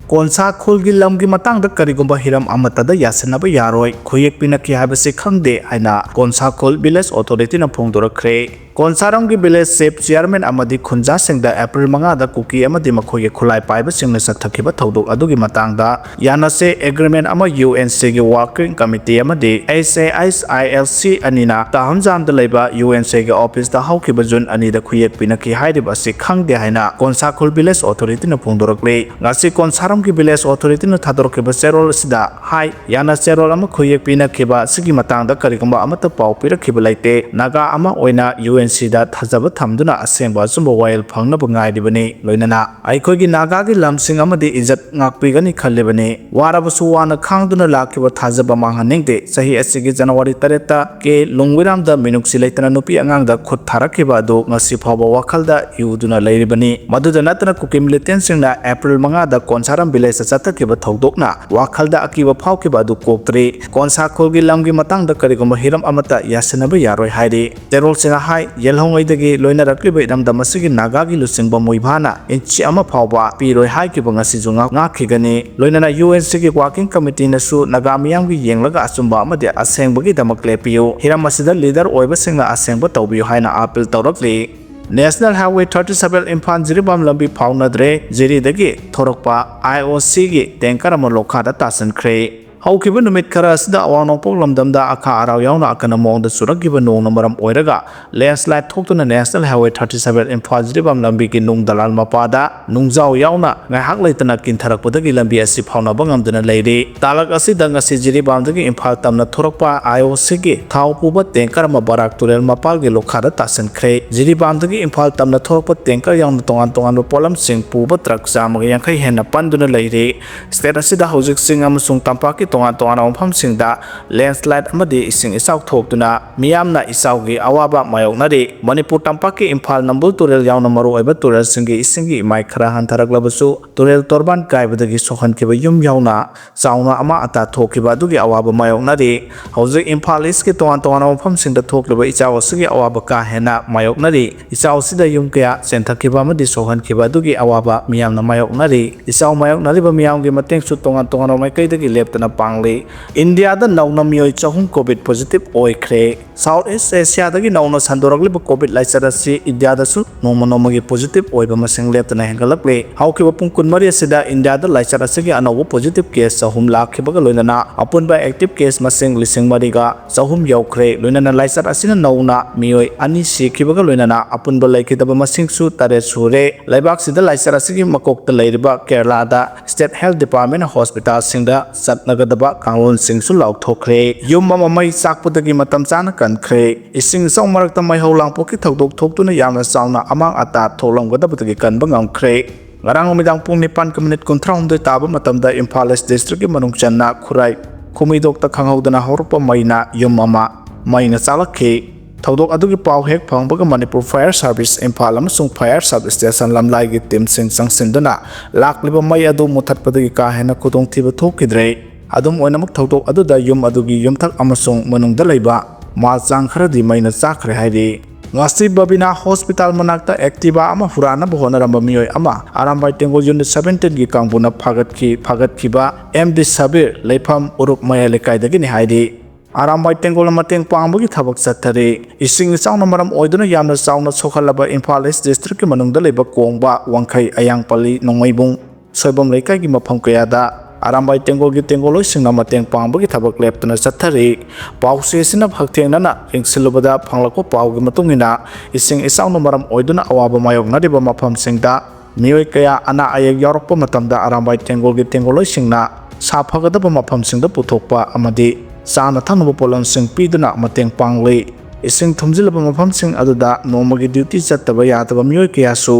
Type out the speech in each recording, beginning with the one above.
Konsa khulgi lamgi matangda karigumba hiram amatada yasinaba yaroi khuyek pinaki habase khangde aina konsa khul village authority na phongdorakre. Konsaramgi village sep chairman amadi khunja singda April 5 da kuki amadi makhoye khulai paiba singna sathakiba thodok adugi matangda yanase agreement ama UNC gi working committee amadi SAILC anina tahamjam da leiba UNC gi office da haukiba jun anida khuyek pinaki haidiba se khangde haina konsa khul village authority na phongdorakle ngasi konsaramgi village authority na thadorkiba serol sida hai yana serol ama khuyek pinakiba sigi matangda karigumba amata pau pirakhiba laite naga ama oina UNC da thajaba thamduna asengba sumba wail phangna bangai dibani loinana aikhogi naga gi lamsing amadi izat ngakpigani khallebani warabasu wana khangduna lakiba thajaba manghanengde sahi asigi January 3 ta ke longwiram da minuksi leitana nupi angang da khut tharakhiba do ngasi phawba wakhalda yuduna leiribani maduda natana kuki militant singna April 5 da konsaram village chatakhiba thodokna wakhalda akiba phawkiba du koktre konsa khulgi lamgi matangda karigumba hiram amata yasinaba yaroi hairi terol singa hai yelhongaidagi loina rakliba idamda masigi naga gi lusingba moibhana inchi ama phawba piroi hai ki bangasi junga ngakhigani loinana UNC gi working committee na su naga miyam gi yenglaga asumba amade asengbagi damakle piyo hiram asida leader oiba singna asengba tawbiyo haina appeal tawrakli National Highway 37 Imphal Jiribam lambi phaunadre jiridagi thorokpa IOC gi tanker ama lokhada tasankhre haukiba numit khara asida awanopok lamdamda akha araw yauna akana mongda surakiba nongna maram oiraga landslide thoktuna National Highway 37 Imphal Jiribam lambi ki nung dalal mapada nungjaw yauna ngaihak leitana kintharakpadagi lambi asi phaunaba ngamduna leiri talak asida ngasi Jiribamdagi Imphal tamna thorokpa IOC gi thau puba tanker ama barak turel mapal gi lokhada tasankhre Jiribamdagi Imphal tamna thorokpa tanker yauna tongan polam sing puba truck jamaga yankhai henna panduna leiri state asida hojik sing amasung tampaki tongan mafam singda landslide amadi ising isau thokduna miyamna isaugi awaba mayoknari Manipur tampaki Imphal nambul turel yauna maru oiba turel singi isingi imai khara hantharaklabasu turel torban kaibadagi sohankiba yum yauna chauna ama ata thokiba adugi awaba mayoknari hojik Imphal iski tongan mafam singda thokliba echao sigi awaba ka hena mayoknari echao sida yum kaya senthakiba amadi sohankiba adugi awaba miyamna mayoknari echao mayoknari ba miyamgi mateng su tongan maikaidagi leptana India da nauna miyoi chahum COVID positive oikre South East Asia dagi nauna sandoragliba COVID laisarasi India da su noma gi positive oiba masing leptana hengalakle haukiba pung kunmari asida India da laisarasi gi anawa positive case chahum lakhibaga loinana apunba active case masing lising mariga chahum yaukre loinana laisarasi na nauna miyoi ani sikhibaga loinana apunba laikidaba masing su tare sure laibak sida laisarasi gi makokta leiriba Kerala da State Health Department Hospital singda satnaga kanglon singsu lauthokre yum mama mai sakpudagi matam chana kankre ising song marakta mai holang poki thodok thoktuna yamna sauna amang ata tholamgadabutagi kanba ngamkre ngarang midang pung 9 kontraung taba matamda Imphal East District ki manung channa khurai khumidok ta khanghodana horpa maina yum mama maina chalakhe thodok adugi pau hek phangbaga Manipur Fire Service Imphal amasung Fire Service Station lamlai gi team sing sangsinduna lakliba mai adu muthatpadagi ka hena khudong thiba thokidre adum oinamuk thodok aduda yum adugi yumthak amasung manungda leiba malchang kharadi maina chakhre hairi ngasi babina hospital manakta activa ama hurana bohona ramba miyoi ama arambai tengol unit 17 gi kangbuna phagat ba MD Sabir leifam uruk maya lekai dagi ni hairi arambai tengol mateng pangbugi thabak chathare ising chauna maram oiduna yamna chauna sokhalaba Imphal East District ki manungda leiba kongba wangkhai ayangpali nongaibung soibam lekai gi mafam kayada arambai tengol gi tengoloi singna mateng pangbagi thabak leptana chathari pause sina phakthengna ringsilubada phanglako pawgi matungina ising isauno maram oiduna awaba mayok nadiba mafam singda miyoi kaya ana ayek yaroppa matamda arambai tengol gi tengoloi singna saphagadaba mafam singda puthokpa amadi chana thanaba polam sing piduna mateng pangle ising thumjilaba mafam sing aduda nomagi duty chattaba yataba miyoi kaya su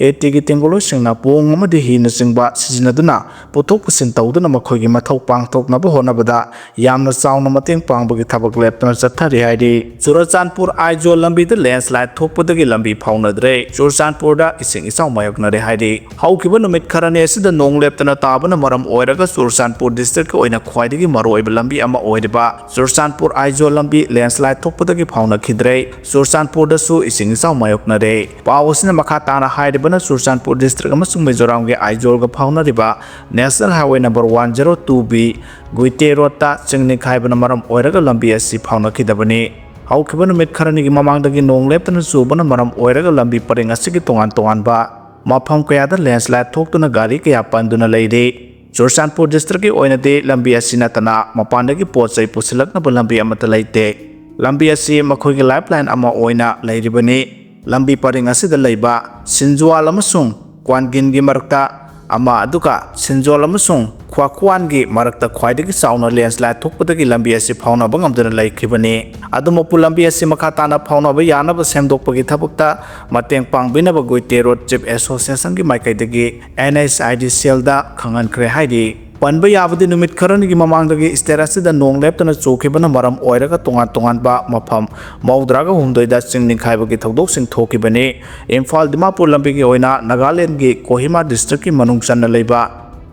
etigi tengolo singna pong amadi hina singba sijinaduna pothok pusin tawduna makhogi mathau pangthokna ba honabada yamna chauna mateng pangbagi thabak leptana chathari haidi Churachandpur Aizol lambi da landslide thokpadagi lambi phaunadre Churachandpur da ising isau mayoknare haidi haukiba numit kharane asida nong leptana tabana maram oiraga Churachandpur district ki oina khwaidagi maroiba lambi ama oiriba Churachandpur Aizol lambi landslide thokpadagi phauna khidre Churachandpur da su ising isau mayoknare pawasina makha tana haidi ꯍꯥꯏꯔꯒꯅ Churachandpur district ꯑꯃꯁꯨꯡ ꯃꯤꯖꯣꯔꯥꯝꯒꯤ ꯑꯥꯏꯖꯣꯜꯒ ꯐꯥꯎꯅꯔꯤꯕ national highway number 102B ꯒꯨꯏꯇꯦ ꯔꯣꯗꯇ ꯆꯤꯡ ꯅꯤꯡꯈꯥꯏꯕꯅ ꯃꯔꯝ ꯑꯣꯏꯔꯒ ꯂꯝꯕꯤ ꯑꯁꯤ ꯐꯥꯎꯅꯈꯤꯗꯕꯅꯤ꯫ ꯍꯧꯈꯤꯕ ꯅꯨꯃꯤꯠ ꯈꯔꯅꯤꯒꯤ ꯃꯃꯥꯡꯗꯒꯤ ꯅꯣꯡ ꯂꯦꯞꯇꯅ ꯆꯨꯕꯅ ꯃꯔꯝ ꯑꯣꯏꯔꯒ ꯂꯝꯕꯤ ꯄꯔꯦꯡ ꯑꯁꯤꯒꯤ ꯇꯣꯉꯥꯟ-ꯇꯣꯉꯥꯟꯕ ꯃꯐꯝ ꯀꯌꯥꯗ ꯂꯦꯟꯁ꯭ꯂꯥꯏꯗ ꯊꯣꯛꯇꯨꯅ ꯒꯥꯔꯤ ꯀꯌꯥ ꯄꯟꯗꯨꯅ ꯂꯩꯔꯤ꯫ ꯆꯨꯔꯆꯥꯟꯄꯨꯔ ꯗꯤꯁꯇ꯭ꯔꯤꯛꯀꯤ ꯑꯣꯏꯅꯗꯤ ꯂꯝꯕꯤ ꯑꯁꯤ ꯅꯠꯇꯅ ꯃꯄꯥꯟꯗꯒꯤ ꯄꯣꯠ-ꯆꯩ ꯄꯨꯁꯤꯜꯂꯛꯅꯕ ꯂꯝꯕꯤ ꯑꯃꯠꯇ ꯂꯩꯇꯦ꯫ ꯂꯝꯕꯤ ꯑꯁꯤ ꯃꯈꯣꯏꯒꯤ ꯂꯥꯏꯐꯂꯥꯏꯟ ꯑꯃ ꯑꯣꯏꯅ ꯂꯩꯔꯤꯕꯅꯤ꯫ ꯂꯝꯕꯤ ꯄꯔꯦꯡ ꯑꯁꯤꯗ ꯂꯩꯕ ꯁꯤꯟꯖ꯭ꯋꯥꯜ ꯑꯃꯁꯨꯡ ꯀ꯭ꯋꯥꯟꯒꯤꯟꯒꯤ ꯃꯔꯛꯇ ꯑꯃ ꯑꯗꯨꯒ ꯁꯤꯟꯖꯣꯜ ꯑꯃꯁꯨꯡ ꯈ꯭ꯋꯥꯈ꯭ꯋꯥꯟꯒꯤ ꯃꯔꯛꯇ ꯈ꯭ꯋꯥꯏꯗꯒꯤ ꯆꯥꯎꯅ ꯂꯦꯟꯁ꯭ꯂꯥꯏꯗ ꯊꯣꯛꯄꯗꯒꯤ ꯂꯝꯕꯤ ꯑꯁꯤ ꯐꯥꯎꯅꯕ ꯉꯝꯗꯨꯅ ꯂꯩꯈꯤꯕꯅꯤ꯫ ꯑꯗꯨꯃꯛꯄꯨ ꯂꯝꯕꯤ ꯑꯁꯤ ꯃꯈꯥ ꯇꯥꯅ ꯐꯥꯎꯅꯕ ꯌꯥꯅꯕ ꯁꯦꯝꯗꯣꯛꯄꯒꯤ ꯊꯕꯛꯇ ꯃꯇꯦꯡ ꯄꯥꯡꯕꯤꯅꯕ ꯒꯨꯏꯇꯦ ꯔꯣꯗ ꯆꯤꯞ ꯑꯦꯁꯣꯁꯤꯌꯦꯁꯟꯒꯤ ꯃꯥꯏꯀꯩꯗꯒꯤ NHIDCLꯗ ꯈꯪꯍꯟꯈ꯭ꯔꯦ ꯍꯥꯏꯔꯤ꯫ ꯄꯟꯕ ꯌꯥꯕꯗꯤ ꯅꯨꯃꯤꯠ ꯈꯔꯅꯤꯒꯤ ꯃꯃꯥꯡꯗꯒꯤ ꯁ꯭ꯇꯦꯠ ꯑꯁꯤꯗ ꯅꯣꯡ ꯂꯦꯞꯇꯅ ꯆꯨꯈꯤꯕꯅ ꯃꯔꯝ ꯑꯣꯏꯔꯒ ꯇꯣꯉꯥꯟ-ꯇꯣꯉꯥꯟꯕ ꯃꯐꯝ 38ꯗ ꯆꯤꯡ ꯅꯤꯡꯈꯥꯏꯕꯒꯤ ꯊꯧꯗꯣꯛꯁꯤꯡ ꯊꯣꯛꯈꯤꯕꯅꯤ꯫ ꯏꯝꯐꯥꯜ ꯗꯤꯃꯥꯄꯨꯔ ꯂꯝꯕꯤꯒꯤ ꯑꯣꯏꯅ ꯅꯥꯒꯥꯂꯦꯟꯗꯒꯤ ꯀꯣꯍꯤꯃꯥ ꯗꯤꯁꯇ꯭ꯔꯤꯛꯀꯤ ꯃꯅꯨꯡ ꯆꯟꯅ ꯂꯩꯕ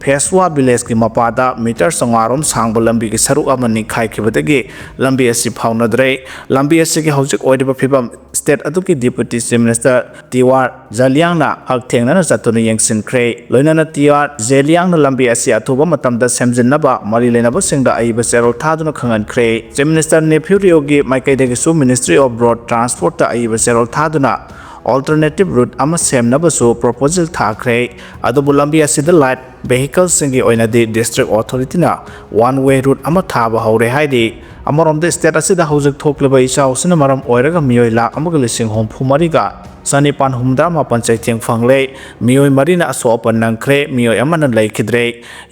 ꯐꯦꯁꯋꯥ ꯚꯤꯂꯦꯖꯀꯤ ꯃꯄꯥꯗ ꯃꯤꯇꯔ 500 ꯁꯥꯡꯕ ꯂꯝꯕꯤꯒꯤ ꯁꯔꯨꯛ ꯑꯃ ꯅꯤꯡꯈꯥꯏꯈꯤꯕꯗꯒꯤ ꯂꯝꯕꯤ ꯑꯁꯤ ꯐꯥꯎꯅꯗ꯭ꯔꯦ꯫ ꯂꯝꯕꯤ ꯑꯁꯤꯒꯤ ꯍꯧꯖꯤꯛ ꯑꯣꯏꯔꯤꯕ ꯐꯤꯚꯝ ꯁ꯭ꯇꯦꯠ ꯑꯗꯨꯒꯤ ꯗꯤꯄꯨꯇꯤ ꯆꯤꯐ ꯃꯤꯅꯤꯁꯇꯔ ꯇꯤꯋꯥꯔ ꯖꯥꯂꯤꯌꯥꯡꯅ ꯍꯛꯊꯦꯡꯅꯅ ꯆꯠꯇꯨꯅ ꯌꯦꯡꯁꯤꯟꯈ꯭ꯔꯦ꯫ ꯂꯣꯏꯅꯅ ꯇꯤꯋꯥꯔ ꯖꯦꯂꯤꯌꯥꯡꯅ ꯂꯝꯕꯤ ꯑꯁꯤ ꯑꯊꯨꯕ ꯃꯇꯝꯗ ꯁꯦꯝꯖꯤꯟꯅꯕ ꯃꯔꯤ ꯂꯩꯅꯕꯁꯤꯡꯗ ꯑꯏꯕ ꯆꯦꯔꯣꯜ ꯊꯥꯗꯨꯅ ꯈꯪꯍꯟꯈ꯭ꯔꯦ꯫ ꯆꯤꯐ ꯃꯤꯅꯤꯁꯇꯔ ꯅꯦꯐ꯭ꯌꯨ ꯔꯤꯑꯣꯒꯤ ꯃꯥꯏꯀꯩꯗꯒꯤꯁꯨ ꯃꯤꯅꯤꯁꯇ꯭ꯔꯤ ꯑꯣꯐ ꯔꯣꯗ ꯇ꯭ꯔꯥꯟꯁꯄꯣꯔꯠꯇ ꯑꯏꯕ ꯆꯦꯔꯣꯜ ꯊꯥꯗꯨꯅ ꯑꯣꯜꯇꯔꯅꯦꯇꯤꯚ ꯔꯨꯠ ꯑꯃ ꯁꯦꯝꯅꯕꯁꯨ ꯄ꯭ꯔꯣꯄꯣꯖꯦꯜ ꯊꯥꯈ꯭ꯔꯦ꯫ ꯑꯗꯨꯕꯨ ꯂꯝꯕꯤ ꯑꯁꯤꯗ ꯂꯥꯏꯠ ꯚꯦꯍꯤꯀꯜꯁꯤꯡꯒꯤ ꯑꯣꯏꯅꯗꯤ ꯗꯤꯁꯇ꯭ꯔꯤꯛ ꯑꯣꯊꯣꯔꯤꯇꯤꯅ ꯋꯥꯟ-ꯋꯦ ꯔꯨꯠ ꯑꯃ ꯊꯥꯕ ꯍꯧꯔꯦ ꯍꯥꯏꯔꯤ꯫ ꯑꯃꯔꯣꯝꯗ ꯁ꯭ꯇꯦꯠ ꯑꯁꯤꯗ ꯍꯧꯖꯤꯛ ꯊꯣꯛꯂꯤꯕ ꯏꯆꯥꯎꯁꯤꯅ ꯃꯔꯝ ꯑꯣꯏꯔꯒ ꯃꯤꯑꯣꯏ 1,64,967 ꯆꯩꯊꯦꯡ ꯐꯪꯂꯦ꯫ ꯃꯤꯑꯣꯏ 4ꯅ ꯑꯁꯣꯛ-ꯑꯄꯟ ꯅꯪꯈ꯭ꯔꯦ꯫ ꯃꯤꯑꯣꯏ ꯑꯃꯅ ꯂꯩꯈꯤꯗ꯭ꯔꯦ꯫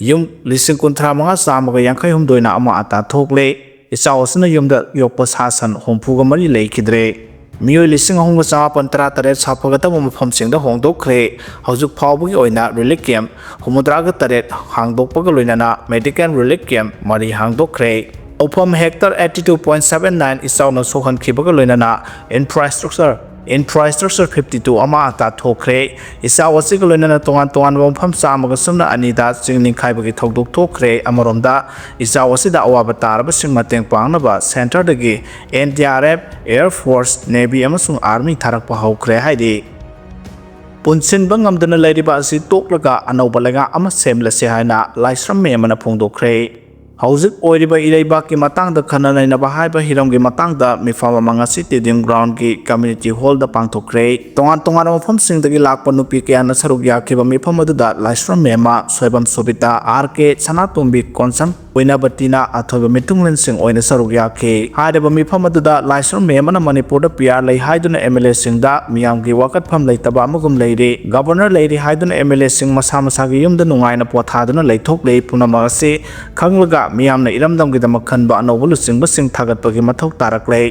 ꯌꯨꯝ 35,159ꯅ ꯑꯃ-ꯑꯇꯥ ꯊꯣꯛꯂꯦ꯫ ꯏꯆꯥꯎ ꯑꯁꯤꯅ ꯌꯨꯝꯗ ꯌꯣꯛꯄ ꯁꯥ-ꯁꯟ 64 ꯂꯩꯈꯤꯗ꯭ꯔꯦ꯫ ꯃꯤꯑꯣꯏ 3,988 ꯁꯥꯐꯒꯗꯕ ꯃꯐꯝꯁꯤꯡꯗ ꯍꯣꯡꯗꯣꯛꯈ꯭ꯔꯦ꯫ ꯍꯧꯖꯤꯛ ꯐꯥꯎꯕꯒꯤ ꯑꯣꯏꯅ ꯔꯤꯂꯤꯐ ꯀꯦꯝꯞ 68 ꯍꯥꯡꯗꯣꯛꯄꯒ ꯂꯣꯏꯅꯅ ꯃꯦꯗꯤꯀꯦꯜ ꯔꯤꯂꯤꯐ ꯀꯦꯝꯞ 4 ꯍꯥꯡꯗꯣꯛꯈ꯭ꯔꯦ꯫ ꯂꯧꯐꯝ ꯍꯦꯛꯇꯔ 82.79 ꯏꯆꯥꯎꯅ ꯁꯣꯛꯍꯟꯈꯤꯕꯒ ꯂꯣꯏꯅꯅ ꯏꯟꯐ꯭ꯔꯥꯁ꯭ꯇ꯭ꯔꯛꯆꯔ 52 ꯑꯃ-ꯑꯇꯥ ꯊꯣꯛꯈ꯭ꯔꯦ꯫ ꯏꯆꯥꯎ ꯑꯁꯤꯒ ꯂꯣꯏꯅꯅ ꯇꯣꯉꯥꯟ-ꯇꯣꯉꯥꯟꯕ ꯃꯐꯝ 102ꯗ ꯆꯤꯡ ꯅꯤꯡꯈꯥꯏꯕꯒꯤ ꯊꯧꯗꯣꯛ ꯊꯣꯛꯈ꯭ꯔꯦ꯫ ꯑꯃꯔꯣꯝꯗ ꯏꯆꯥꯎ ꯑꯁꯤꯗ ꯑꯋꯥꯕ ꯇꯥꯔꯕꯁꯤꯡ ꯃꯇꯦꯡ ꯄꯥꯡꯅꯕ ꯁꯦꯟꯇꯔꯗꯒꯤ NDRF, ꯑꯦꯌꯔ ꯐꯣꯔꯁ, ꯅꯦꯚꯤ ꯑꯃꯁꯨꯡ ꯑꯥꯔꯃꯤ ꯊꯥꯔꯛꯄ ꯍꯧꯈ꯭ꯔꯦ ꯍꯥꯏꯔꯤ꯫ ꯄꯨꯟꯁꯤꯟꯕ ꯉꯝꯗꯅ ꯂꯩꯔꯤꯕ ꯑꯁꯤ ꯇꯣꯛꯂꯒ ꯑꯅꯧꯕ ꯂꯩꯉꯥꯛ ꯑꯃ ꯁꯦꯝꯂꯁꯤ ꯍꯥꯏꯅ ꯂꯥꯏꯁ꯭ꯔꯝ ꯃꯦꯝꯕꯅ ꯐꯣꯡꯗꯣꯛꯈ꯭ꯔꯦ꯫ ꯍꯧꯖꯤꯛ ꯑꯣꯏꯔꯤꯕ ꯏꯔꯩꯕꯥꯛꯀꯤ ꯃꯇꯥꯡꯗ ꯈꯟꯅ-ꯅꯩꯅꯕ ꯍꯥꯏꯕ ꯍꯤꯔꯝꯒꯤ ꯃꯇꯥꯡꯗ ꯃꯤꯐꯝ ꯑꯃ ꯉꯁꯤ ꯇꯤꯗꯤꯝ ꯒ꯭ꯔꯥꯎꯟꯒꯤ ꯀꯝꯃ꯭ꯌꯨꯅꯤꯇꯤ ꯍꯣꯜꯗ ꯄꯥꯡꯊꯣꯛꯈ꯭ꯔꯦ꯫ ꯇꯣꯉꯥꯟ-ꯇꯣꯉꯥꯟꯕ ꯃꯐꯝꯁꯤꯡꯗꯒꯤ ꯂꯥꯛꯄ ꯅꯨꯄꯤ ꯀꯌꯥꯅ ꯁꯔꯨꯛ ꯌꯥꯈꯤꯕ ꯃꯤꯐꯝ ꯑꯗꯨꯗ ꯂꯥꯏꯁ꯭ꯔꯝ ꯃꯦꯝꯃ, ꯁꯣꯏꯕꯝ ꯁꯣꯕꯤꯇꯥ, RK ꯁꯅꯥꯇꯣꯝꯕꯤ, ꯀꯣꯟꯁꯝ ꯄꯨꯏꯅꯕꯇꯤꯅ ꯑꯊꯣꯏꯕ ꯃꯤꯊꯨꯡꯂꯦꯟꯁꯤꯡ ꯑꯣꯏꯅ ꯁꯔꯨꯛ ꯌꯥꯈꯤ꯫ ꯍꯥꯏꯔꯤꯕ ꯃꯤꯐꯝ ꯑꯗꯨꯗ ꯂꯥꯏꯁ꯭ꯔꯝ ꯃꯦꯝꯕꯅ ꯃꯅꯤꯄꯨꯔꯗ PR ꯂꯩ ꯍꯥꯏꯗꯨꯅ MLAꯁꯤꯡꯗ ꯃꯤꯌꯥꯝꯒꯤ ꯋꯥꯀꯠꯐꯝ ꯂꯩꯇꯕ ꯑꯃꯒꯨꯝ ꯂꯩꯔꯤ, ꯒꯚꯔꯅꯔ ꯂꯩꯔꯤ ꯍꯥꯏꯗꯨꯅ MLAꯁꯤꯡ ꯃꯁꯥ-ꯃꯁꯥꯒꯤ ꯌꯨꯝꯗ ꯅꯨꯡꯉꯥꯏꯅ ꯄꯣꯊꯥꯗꯨꯅ ꯂꯩꯊꯣꯛꯂꯤ, ꯄꯨꯝꯅꯃꯛ ꯑꯁꯤ ꯈꯪꯂꯒ ꯃꯤꯌꯥꯝꯅ ꯏꯔꯝꯗꯝꯒꯤꯗꯃꯛ ꯈꯟꯕ ꯑꯅꯧꯕ ꯂꯨꯆꯤꯡꯕꯁꯤꯡ ꯊꯥꯒꯠꯄꯒꯤ ꯃꯊꯧ ꯇꯥꯔꯛꯂꯦ꯫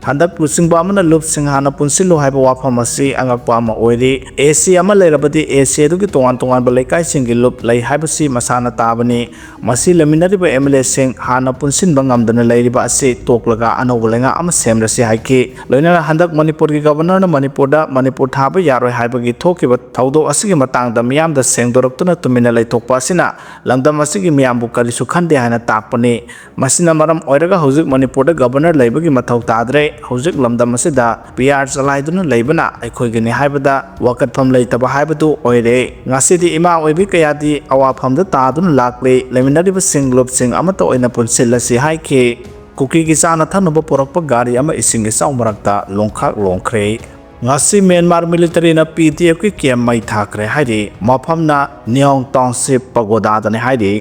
ꯍꯟꯗꯛ ꯂꯨꯆꯤꯡꯕ ꯑꯃꯅ ꯂꯨꯞꯁꯤꯡ ꯍꯥꯟꯅ ꯄꯨꯟꯁꯤꯜꯂꯨ ꯍꯥꯏꯕ ꯋꯥꯐꯝ ꯑꯁꯤ ꯑꯉꯛꯄ ꯑꯃ ꯑꯣꯏꯔꯤ꯫ AC ꯑꯃ ꯂꯩꯔꯕꯗꯤ AC ꯑꯗꯨꯒꯤ ꯇꯣꯉꯥꯟ-ꯇꯣꯉꯥꯟꯕ ꯂꯩꯀꯥꯏꯁꯤꯡꯒꯤ ꯂꯨꯞ ꯂꯩ ꯍꯥꯏꯕꯁꯤ ꯃꯁꯥꯅ ꯇꯥꯕꯅꯤ꯫ ꯃꯁꯤ ꯂꯩꯃꯤꯟꯅꯔꯤꯕ MLAꯁꯤꯡ ꯍꯥꯟꯅ ꯄꯨꯟꯁꯤꯟꯕ ꯉꯝꯗꯅ ꯂꯩꯔꯤꯕ ꯑꯁꯤ ꯇꯣꯛꯂꯒ ꯑꯅꯧꯕ ꯂꯩꯉꯥꯛ ꯑꯃ ꯁꯦꯝꯂꯁꯤ ꯍꯥꯏꯈꯤ꯫ ꯂꯣꯏꯅꯅ ꯍꯟꯗꯛ ꯃꯅꯤꯄꯨꯔꯒꯤ ꯒꯚꯔꯅꯔꯅ ꯃꯅꯤꯄꯨꯔꯗ ꯃꯅꯤꯄꯨꯔ ꯊꯥꯕ ꯌꯥꯔꯣꯏ ꯍꯥꯏꯕꯒꯤ ꯊꯣꯛꯈꯤꯕ ꯊꯧꯗꯣꯛ ꯑꯁꯤꯒꯤ ꯃꯇꯥꯡꯗ ꯃꯤꯌꯥꯝꯗ ꯁꯦꯡꯗꯣꯔꯛꯇꯨꯅ ꯇꯨꯃꯤꯟꯅ ꯂꯩꯊꯣꯛꯄ ꯑꯁꯤꯅ ꯂꯝꯗꯝ ꯑꯁꯤꯒꯤ ꯃꯤꯌꯥꯝꯕꯨ ꯀꯔꯤꯁꯨ ꯈꯟꯗꯦ ꯍꯥꯏꯅ తాꯛꯄꯅꯤ꯫ ꯃꯁꯤꯅ ꯃꯔꯝ ꯑꯣꯏꯔꯒ ꯍꯧꯖꯤꯛ ꯃꯅꯤꯄꯨꯔꯗ ꯒꯚꯔꯅꯔ ꯂꯩꯕꯒꯤ ꯃꯊꯧ ꯇꯥꯗ꯭ꯔꯦ꯫ ꯍꯧꯖꯤꯛ ꯂꯝꯗꯝ ꯑꯁꯤꯗ PR ꯆꯂꯥꯏꯗꯨꯅ ꯂꯩꯕꯅ ꯑꯩꯈꯣꯏꯒꯤꯅꯤ ꯍꯥꯏꯕꯗ ꯋꯥꯀꯠꯐꯝ ꯂꯩꯇꯕ ꯍꯥꯏꯕꯗꯨ ꯑꯣꯏꯔꯦ꯫ ꯉꯁꯤꯗꯤ ꯏꯃꯥ ꯑꯣꯏꯕꯤ ꯀꯌꯥꯗꯤ ꯑꯋꯥꯐꯝꯗ ꯇꯥꯗꯨꯅ ꯂꯥꯛꯂꯤ꯫ ꯂꯩꯃꯤꯟꯅꯔꯤꯕꯁꯤꯡ ꯂꯨꯞꯁꯤꯡ ꯑꯃꯠꯇ ꯑꯣꯏꯅ ꯄꯨꯟꯁꯤꯜꯂꯁꯤ ꯍꯥꯏꯈꯤ꯫ ꯀꯨꯀꯤꯒꯤ ꯆꯥꯅ-ꯊꯛꯅꯕ ꯄꯨꯔꯛꯄ ꯒꯥꯔꯤ ꯑꯃ ꯏꯁꯤꯡ ꯏꯆꯥꯎ ꯃꯔꯛꯇ ꯂꯣꯡꯈ꯭ꯔꯦ꯫ ꯉꯁꯤ ꯃ꯭ꯌꯥꯟꯃꯥꯔ ꯃꯤꯂꯤꯇꯔꯤꯅ PTFꯀꯤ ꯀꯦꯝꯞ ꯃꯩ ꯊꯥꯈ꯭ꯔꯦ ꯍꯥꯏꯔꯤ꯫ ꯃꯐꯝꯅ ꯅꯤꯌꯣꯡ ꯇꯥꯎꯟꯁꯤꯞ ꯄꯒꯣꯗꯥꯗꯅꯤ ꯍꯥꯏꯔꯤ꯫